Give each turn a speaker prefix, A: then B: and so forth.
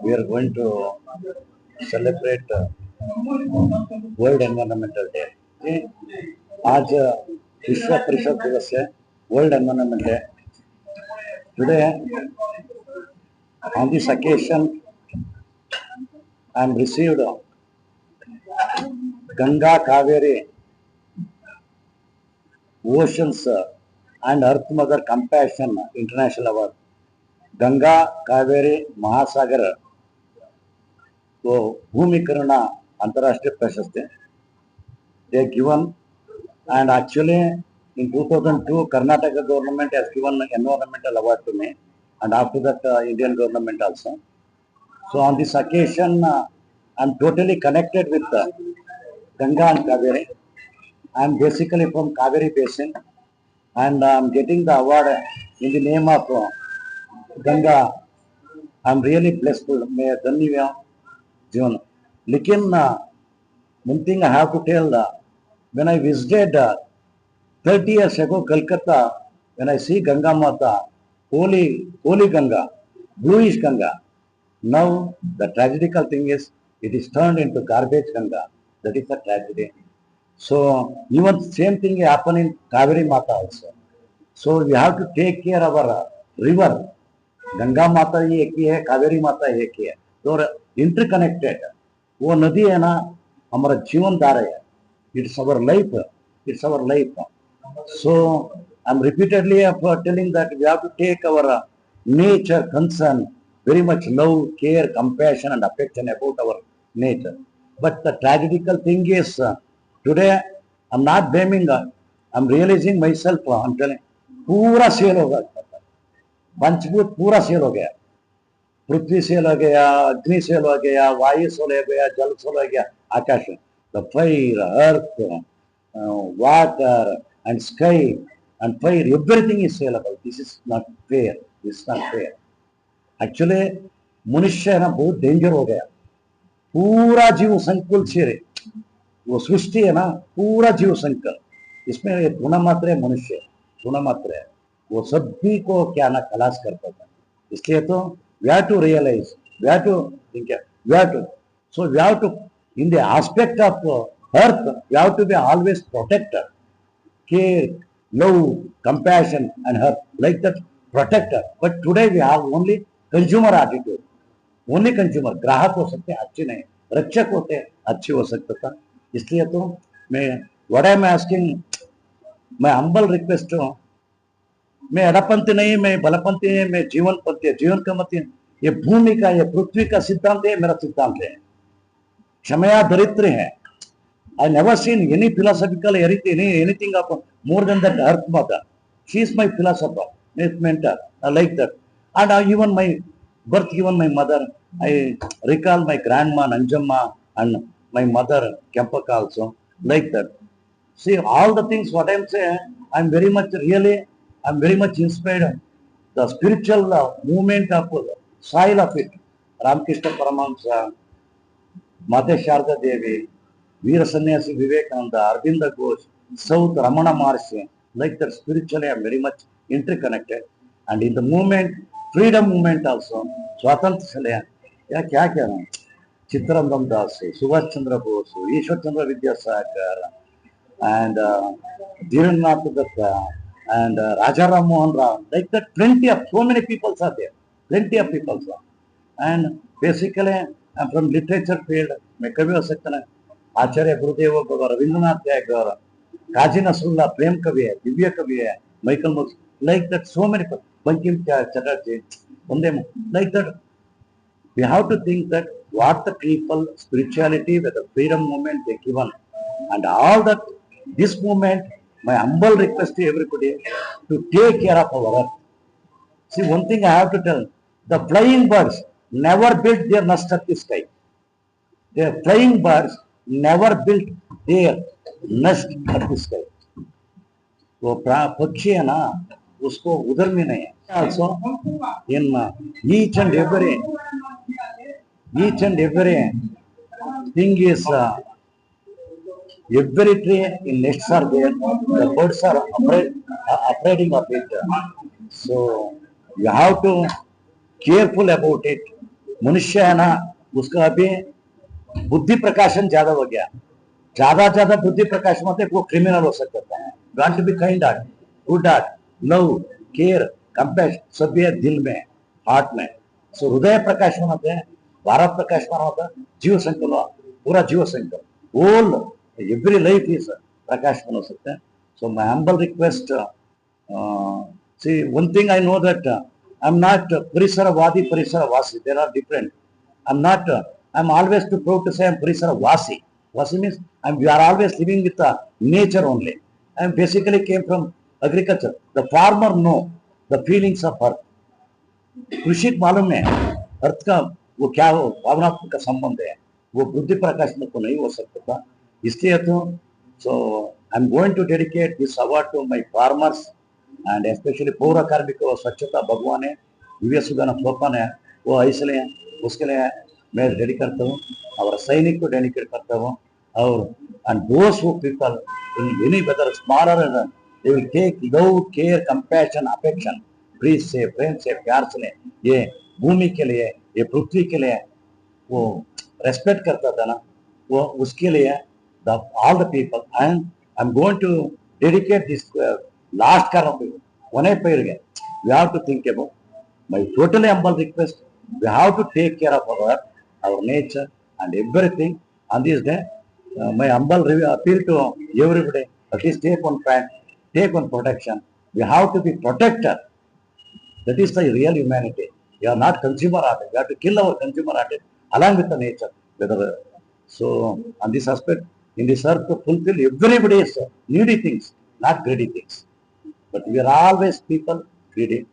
A: we are going to celebrate World Environmental Day. आज विश्व परिषद दिवस है, World Environment Day. Today, on this occasion, I am received Ganga Kaveri Oceans and Earth Mother Compassion International Award. Ganga Kaveri महासागर को भूमिकरण अंतर्राष्ट्रीय प्रशस्ति they given, and actually in 2002 Karnataka government has given environmental award to me, and after that Indian government also. So on this occasion I'm totally connected with Ganga and Kaveri. I'm basically from Kaveri basin, and I'm getting the award in the name of Ganga. I'm really blessed. मैं धन्यवाद जीवन. लेकिन one thing I have to tell, when I visited 30 years ago Calcutta, when I see Ganga Mata, holy Ganga, bluish Ganga. Now the tragedical thing is it is turned into garbage Ganga. That is a tragedy. So even same thing happen in Kaveri Mata also. So we have to take care of our river. Ganga माता ही एक ही है, कावेरी माता एक ही है, तो interconnected. वो नदी है ना, हमारा जीवन धारा है. It's our life. It's our life. So I'm repeatedly telling that we have to take our nature concern, very much love, care, compassion, and affection about our nature. But the tragedical thing is today I'm not blaming. I'm realizing myself. I'm telling, पूरा cell होगा. पंचभूत पूरा cell हो गया. पृथ्वी cell हो गया, अग्नि cell हो गया, वायु सेल हो गया, जल सेल हो गया, आकाश. The fire, earth, water and sky and fire, everything is saleable. This is not fair. This is not fair. Actually, मनुष्य है ना बहुत डेंजर हो गया. पूरा जीव संकुल से वो सृष्टि है ना, पूरा जीव संकुल, इसमें गुना मात्र है मनुष्य, गुना मात्र है. वो सभी को क्या ना खलास करता था. इसलिए तो we have to realize, we have to think, we have to, so we have to, in the aspect of earth, we have to be always protector, care, love, compassion and earth, like that protector. But today we have only consumer attitude, only consumer. ग्राहक हो सकते हैं, अच्छे नहीं. रक्षक होते हैं, अच्छे हो सकते था. इसलिए तो मैं what I am asking, मैं humble request हूँ. मैं अड़पंथी नहीं, मैं बलपंथी नहीं, मैं जीवनपंथी है. जीवन का मतलब ये भूमि का, ये पृथ्वी का सिद्धांत है, मेरा सिद्धांत है. क्षमया दरिद्र है. I never seen any philosophical anything of more than that earth mother. She is my philosopher, my mentor. I like that. And even my birth, even my mother, I recall my grandma Nanjamma and my mother Kempaka also, like that. See, all the things what I am saying, I'm very much inspired. The spiritual movement of soil of it. Ramakrishna Paramahamsa, Mate Sharda Devi, Veera Sannyasi Vivekananda, Arvinda Ghosh, South Ramana Maharshi, like that spiritually I am very much interconnected. And in the movement, freedom movement also, Swatantra Salaya, या क्या कह रहा हूँ, Chittaranjan Das, Subhash Chandra Bose, Ishwar Chandra Vidyasagar, and Dhiranath Datta, and Raja Ram Mohan Rao, like that, plenty of, so many people are there, plenty of people are. And basically, I'm from literature field, मैं कवि हो सकता ना, आचार्य गुरुदेव रविंद्रनाथ टैगोर, काजी नसरुल्लाह प्रेम कवि है, दिव्य कवि है, Michael मुक्स, like that, so many people, Bankim Chatterjee, like that. We have to think that what the people, spirituality, with the freedom movement they given, and all that, this movement, my humble request to everybody to take care of our earth. See, one thing I have to tell, the flying birds never built their nest at the sky. The flying birds never built their nest at the sky. वो पक्षी है ना, उसको उधर में नहीं है. Also, in each and every thing is every tree in nests are there. The birds are afraid of it. So you have to careful about it. मनुष्य है ना, उसका अभी बुद्धि प्रकाशन ज्यादा हो गया. ज्यादा बुद्धि प्रकाश में वो क्रिमिनल हो सकता है. Want to be kind heart, good heart, love, care, compassion सब है दिल में, हार्ट में. सो हृदय प्रकाश होते हैं, भारत प्रकाश होता जीव संकल्प, पूरा जीव संकल्प होल एवरी लाइफ इज प्रकाश हो सकते हैं. So my humble request, see one thing I know that I'm not Parisara Vasi, they are different. I'm not, I'm always too proud to say I'm Parisara Vasi. Vasi means we are always living with nature only. I basically came from agriculture. The farmer know the feelings of earth. कृषि को मालूम है अर्थ का वो क्या हो, भावनात्मक का संबंध है, वो बुद्धि प्रकाश में तो नहीं हो सकता था. इसलिए तो so I am going to dedicate this award to my farmers and specially पौर कार्मिक स्वच्छता भगवान है, दिव्य सुगन सोपान है, वो इसलिए उसके लिए मैं डेडिकेट करता हूँ, और सैनिक को डेडिकेट करता हूँ. और and those who people in any whether smaller they will take love care compassion affection, please से प्रेम से प्यार से ये भूमि के लिए, ये पृथ्वी के लिए वो रेस्पेक्ट करता था ना, वो उसके लिए the all the people and I am going to dedicate this last कारण ಒನೇ ಪೈರಿಗೆ we have to think about my totally humble request. We have to take care of our nature and everything on this day. My humble appeal to everybody, at least take one plan, take one protection. We have to be protector. That is the real humanity. We are not consumer artists. We have to kill our consumer artists along with the nature. Whether so on this aspect, in this earth to fulfill everybody's needy things, not greedy things. But we are always people greedy.